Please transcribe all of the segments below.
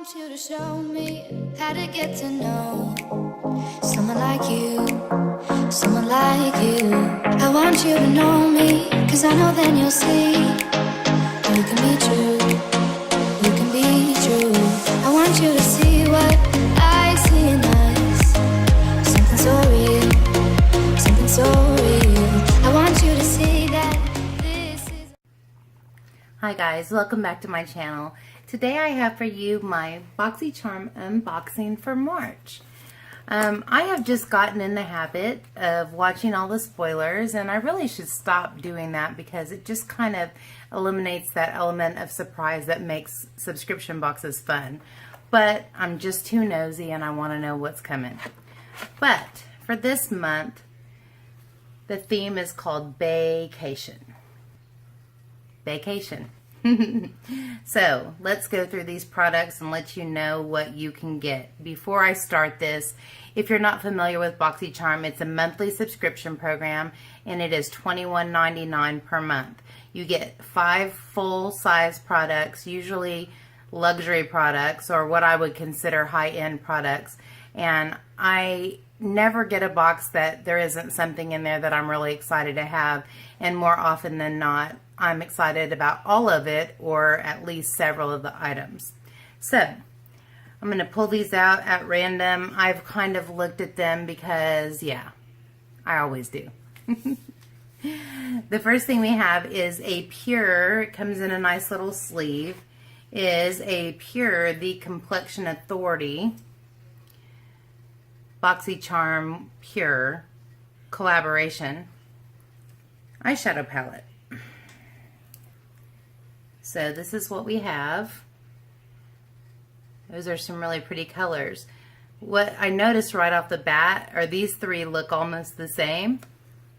want you to show me how to get to know someone like you, someone like you. I want you to know me, cause I know then you'll see you can be true, you can be true. I want you to see what I see in us, something so real, something so real. I want you to see that this is... Hi guys, welcome back to my channel. Today I have for you my Boxycharm unboxing for March. I have just gotten in the habit of watching all the spoilers, and I really should stop doing that because it just kind of eliminates that element of surprise that makes subscription boxes fun. But I'm just too nosy and I want to know what's coming. But for this month, the theme is called Vacation. Vacation. So let's go through these products and let you know what you can get. Before I start this, if you're not familiar with Boxycharm, it's a monthly subscription program and it is $21.99 per month. You get 5 full-size products, usually luxury products or what I would consider high-end products, and I never get a box that there isn't something in there that I'm really excited to have, and more often than not I'm excited about all of it or at least several of the items. So I'm going to pull these out at random. I've kind of looked at them because, yeah, I always do. The first thing we have is a Pure, it comes in a nice little sleeve, is a Pure The Complexion Authority Boxycharm Pure collaboration eyeshadow palette. So this is what we have. Those are some really pretty colors. What I noticed right off the bat are these 3 look almost the same,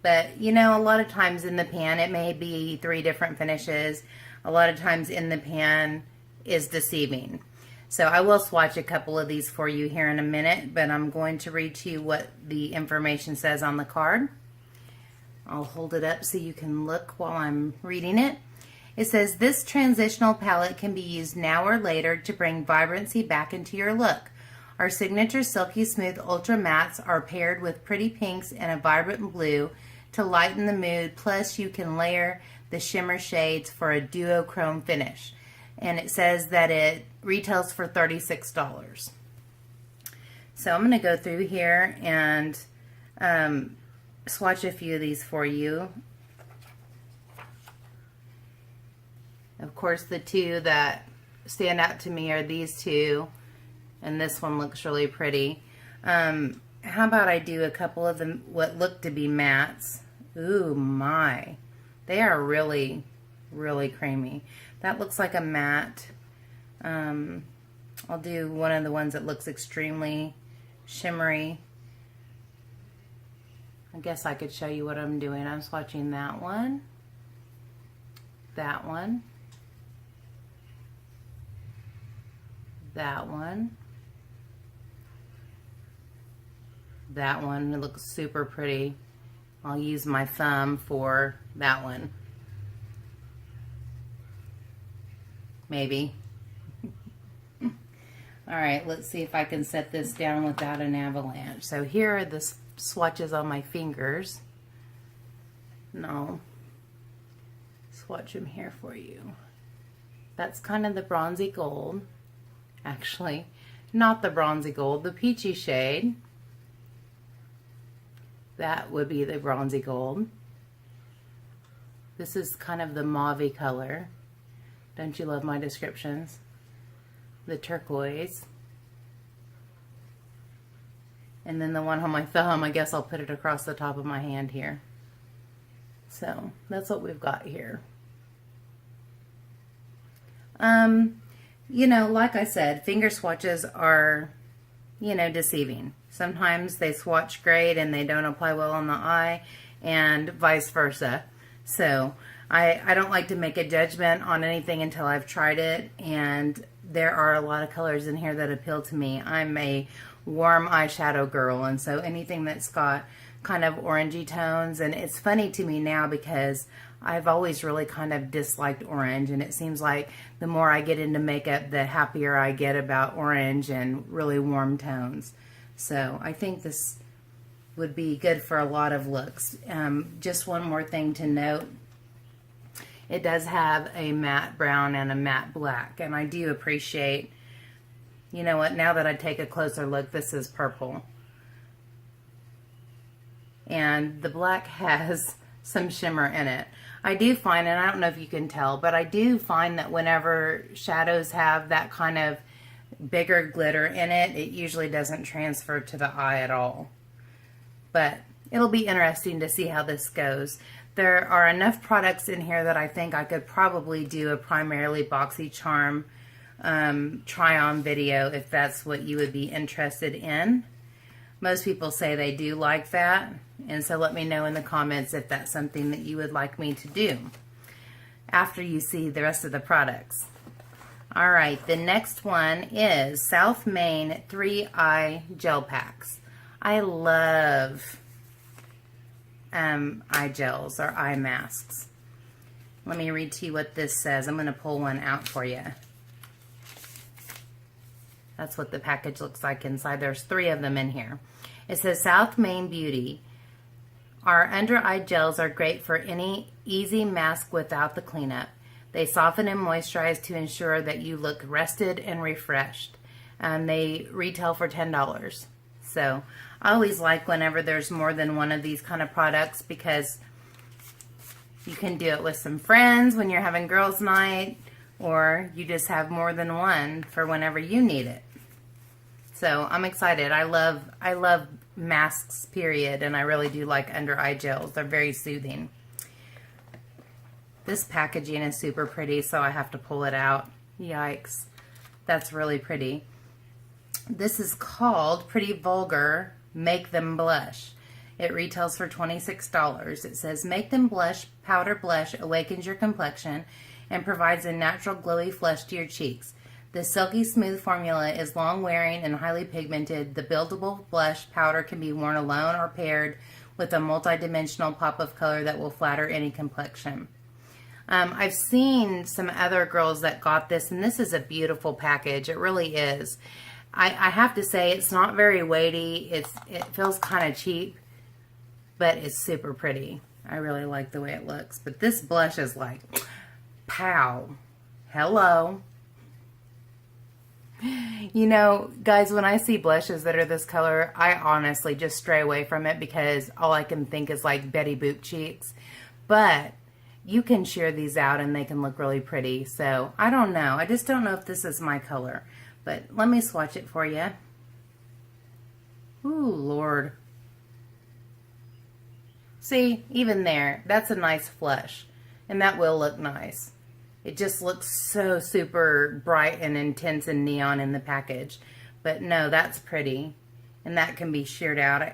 but you know, a lot of times in the pan it may be 3 different finishes. A lot of times in the pan is deceiving. So I will swatch a couple of these for you here in a minute, but I'm going to read to you what the information says on the card. I'll hold it up so you can look while I'm reading it. It says, this transitional palette can be used now or later to bring vibrancy back into your look. Our signature Silky Smooth Ultra Mattes are paired with pretty pinks and a vibrant blue to lighten the mood, plus you can layer the shimmer shades for a duochrome finish. And it says that it retails for $36. So I'm going to go through here and swatch a few of these for you. Of course, the 2 that stand out to me are these 2, and this one looks really pretty. How about I do a couple of them, what look to be mattes. Ooh, my. They are really, really creamy. That looks like a matte. I'll do one of the ones that looks extremely shimmery. I guess I could show you what I'm doing. I'm swatching that one, that one, that one, that one. It looks super pretty. I'll use my thumb for that one. Maybe. Alright, let's see if I can set this down without an avalanche. So here are the swatches on my fingers. No. Swatch them here for you. That's kind of the bronzy gold. Actually, not the bronzy gold, the peachy shade. That would be the bronzy gold. This is kind of the mauve-y color. Don't you love my descriptions? The turquoise. And then the one on my thumb, I guess I'll put it across the top of my hand here. So that's what we've got here. You know, like I said, finger swatches are, you know, deceiving. Sometimes they swatch great and they don't apply well on the eye, and vice versa. So I don't like to make a judgment on anything until I've tried it, and there are a lot of colors in here that appeal to me. I'm a warm eyeshadow girl, and so anything that's got kind of orangey tones, and it's funny to me now because I've always really kind of disliked orange, and it seems like the more I get into makeup, the happier I get about orange and really warm tones. So I think this would be good for a lot of looks. Just one more thing to note. It does have a matte brown and a matte black, and I do appreciate, you know what, now that I take a closer look, this is purple. And the black has some shimmer in it. I do find, and I don't know if you can tell, but I do find that whenever shadows have that kind of bigger glitter in it, it usually doesn't transfer to the eye at all. But it'll be interesting to see how this goes. There are enough products in here that I think I could probably do a primarily Boxycharm try-on video if that's what you would be interested in. Most people say they do like that, and so let me know in the comments if that's something that you would like me to do after you see the rest of the products. All right, the next one is South Main 3-Eye Gel Packs. I love eye gels or eye masks. Let me read to you what this says. I'm going to pull one out for you. That's what the package looks like inside. There's 3 of them in here. It says South Main Beauty. Our under eye gels are great for any easy mask without the cleanup. They soften and moisturize to ensure that you look rested and refreshed. They retail for $10. So I always like whenever there's more than one of these kind of products, because you can do it with some friends when you're having girls' night, or you just have more than one for whenever you need it. So I'm excited. I love masks, period, and I really do like under eye gels. They're very soothing. This packaging is super pretty, so I have to pull it out. Yikes. That's really pretty. This is called Pretty Vulgar Make Them Blush. It retails for $26. It says, make them blush. Powder blush awakens your complexion and provides a natural glowy flush to your cheeks. The silky smooth formula is long wearing and highly pigmented. The buildable blush powder can be worn alone or paired with a multi-dimensional pop of color that will flatter any complexion. I've seen some other girls that got this, and this is a beautiful package. It really is. I have to say, it's not very weighty. It feels kind of cheap, but it's super pretty. I really like the way it looks. But this blush is like, pow, hello. You know, guys, when I see blushes that are this color, I honestly just stray away from it, because all I can think is like Betty Boop cheeks. But you can sheer these out and they can look really pretty. So I don't know. I just don't know if this is my color. But let me swatch it for you. Ooh, Lord. See, even there, that's a nice flush. And that will look nice. It just looks so super bright and intense and neon in the package. But no, that's pretty. And that can be sheared out.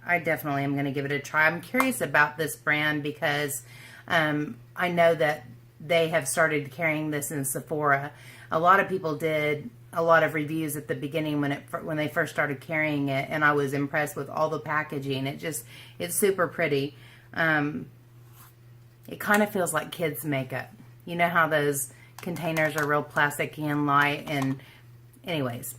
I definitely am going to give it a try. I'm curious about this brand because I know that they have started carrying this in Sephora. A lot of people did a lot of reviews at the beginning when they first started carrying it, and I was impressed with all the packaging. It's super pretty. It kind of feels like kids' makeup. You know how those containers are real plasticky and light, and anyways,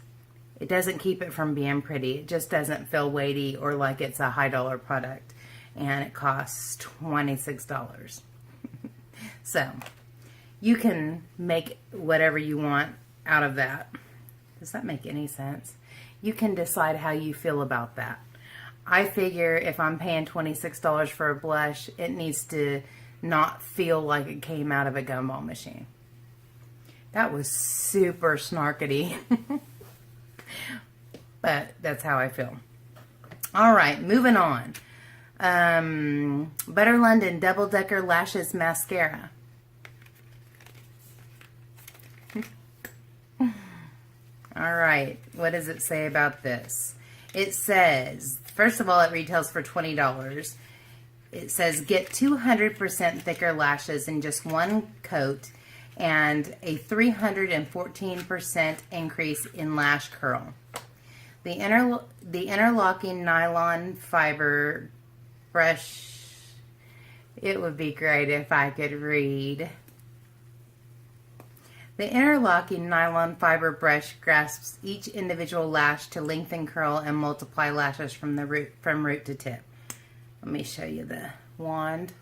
it doesn't keep it from being pretty. It just doesn't feel weighty or like it's a high-dollar product, and it costs $26. So you can make whatever you want out of that. Does that make any sense? You can decide how you feel about that. I figure if I'm paying $26 for a blush, it needs to not feel like it came out of a gumball machine. That was super snarkety. But that's how I feel. All right, moving on. Butter London Double Decker Lashes Mascara. All right, what does it say about this? It says, first of all, it retails for $20. It says, get 200% thicker lashes in just one coat and a 314% increase in lash curl. The interlocking nylon fiber brush It would be great if I could read. The interlocking nylon fiber brush grasps each individual lash to lengthen, curl, and multiply lashes from root to tip. Let me show you the wand.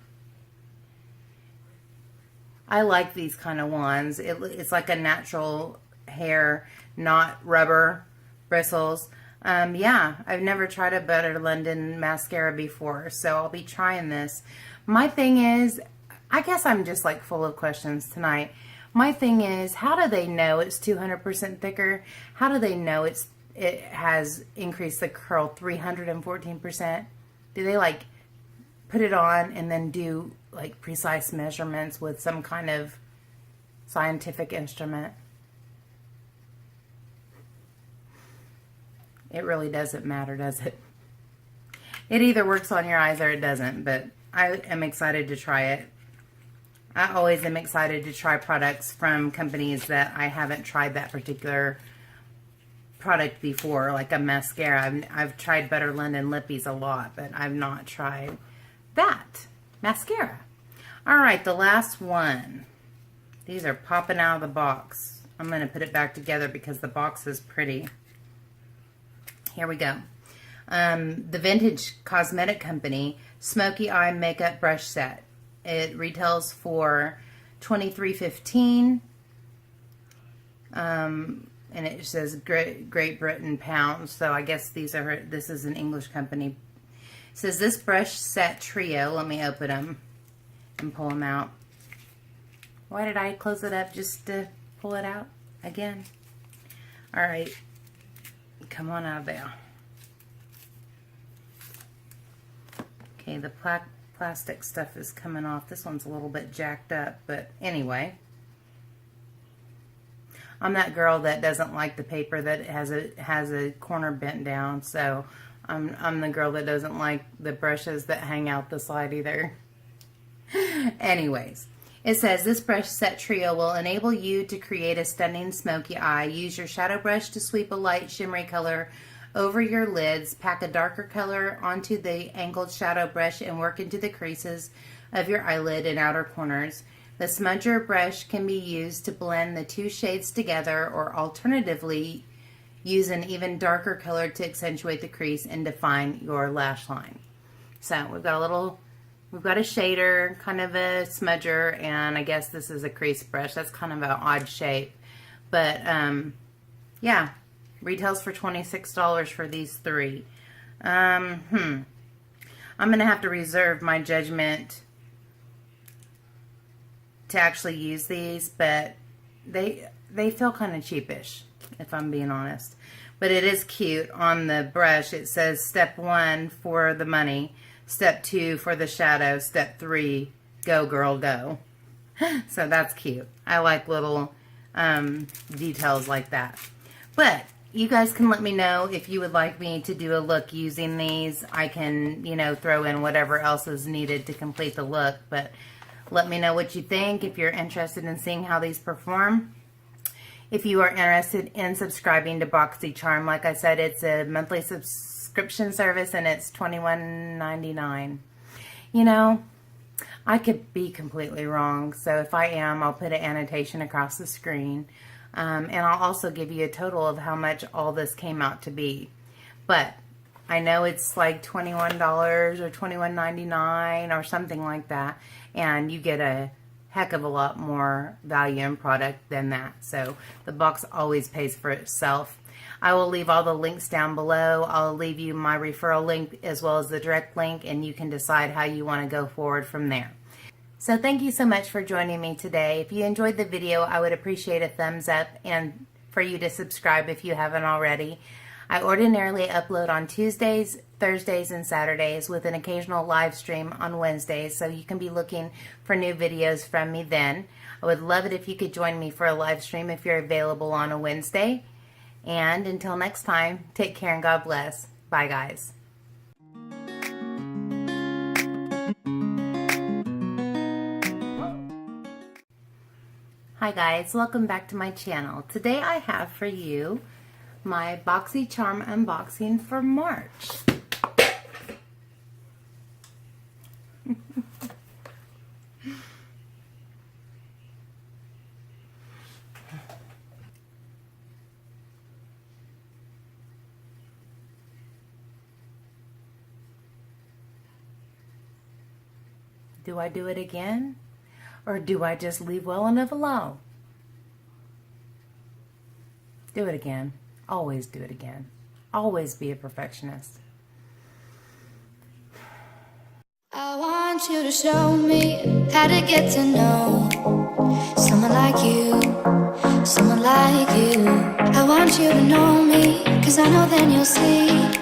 I like these kind of wands. It's like a natural hair, not rubber bristles. Yeah, I've never tried a Butter London mascara before, so I'll be trying this. My thing is, I guess I'm just like full of questions tonight. My thing is, how do they know it's 200% thicker? How do they know it has increased the curl 314%? Do they like put it on and then do like precise measurements with some kind of scientific instrument? It really doesn't matter, does it? It either works on your eyes or it doesn't, but I am excited to try it. I always am excited to try products from companies that I haven't tried that particular product before, like a mascara. I've tried Butter London Lippies a lot, but I've not tried that mascara. All right, the last one. These are popping out of the box. I'm going to put it back together because the box is pretty. Here we go. The Vintage Cosmetic Company Smoky Eye Makeup Brush Set. It retails for $23.15. And it says Great Britain pounds. So I guess this is an English company. It says this brush set trio. Let me open them and pull them out. Why did I close it up just to pull it out again? All right. Come on out of there. Okay, the plastic stuff is coming off. This one's a little bit jacked up, but anyway. I'm that girl that doesn't like the paper that has a corner bent down, so I'm the girl that doesn't like the brushes that hang out the side either. Anyways, it says this brush set trio will enable you to create a stunning smoky eye. Use your shadow brush to sweep a light shimmery color over your lids. Pack a darker color onto the angled shadow brush and work into the creases of your eyelid and outer corners. The smudger brush can be used to blend the two shades together, or alternatively use an even darker color to accentuate the crease and define your lash line. So we've got a shader, kind of a smudger, and I guess this is a crease brush. That's kind of an odd shape. But yeah, retails for $26 for these three. I'm going to have to reserve my judgment to actually use these, but they feel kind of cheapish, if I'm being honest. But it is cute. On the brush it says step 1 for the money, step 2 for the shadow, step 3 go girl go. So that's cute. I like little details like that. But you guys can let me know if you would like me to do a look using these. I can, throw in whatever else is needed to complete the look, but let me know what you think if you're interested in seeing how these perform. If you are interested in subscribing to Boxycharm, like I said, it's a monthly subscription service and it's $21.99. I could be completely wrong, so if I am, I'll put an annotation across the screen. And I'll also give you a total of how much all this came out to be. But I know it's like $21 or $21.99 or something like that, and you get a heck of a lot more value in product than that. So the box always pays for itself. I will leave all the links down below. I'll leave you my referral link as well as the direct link, and you can decide how you want to go forward from there. So thank you so much for joining me today. If you enjoyed the video, I would appreciate a thumbs up and for you to subscribe if you haven't already. I ordinarily upload on Tuesdays, Thursdays, and Saturdays with an occasional live stream on Wednesdays, so you can be looking for new videos from me then. I would love it if you could join me for a live stream if you're available on a Wednesday. And until next time, take care and God bless. Bye, guys. Hi guys, welcome back to my channel. Today I have for you my Boxycharm unboxing for March. Do I do it again? Or do I just leave well enough alone? Do it again. Always do it again. Always be a perfectionist. I want you to show me how to get to know someone like you, someone like you. I want you to know me, 'cause I know then you'll see